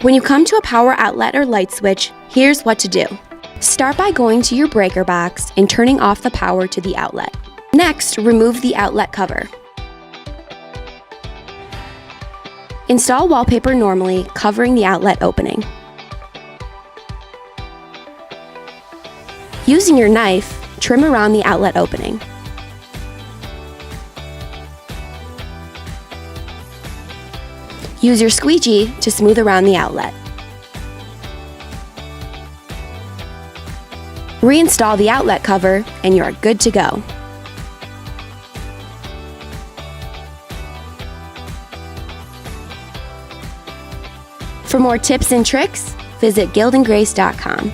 When you come to a power outlet or light switch, here's what to do. Start by going to your breaker box and turning off the power to the outlet. Next, remove the outlet cover. Install wallpaper normally, covering the outlet opening. Using your knife, trim around the outlet opening. Use your squeegee to smooth around the outlet. Reinstall the outlet cover and you are good to go. For more tips and tricks, visit gildandgrace.com.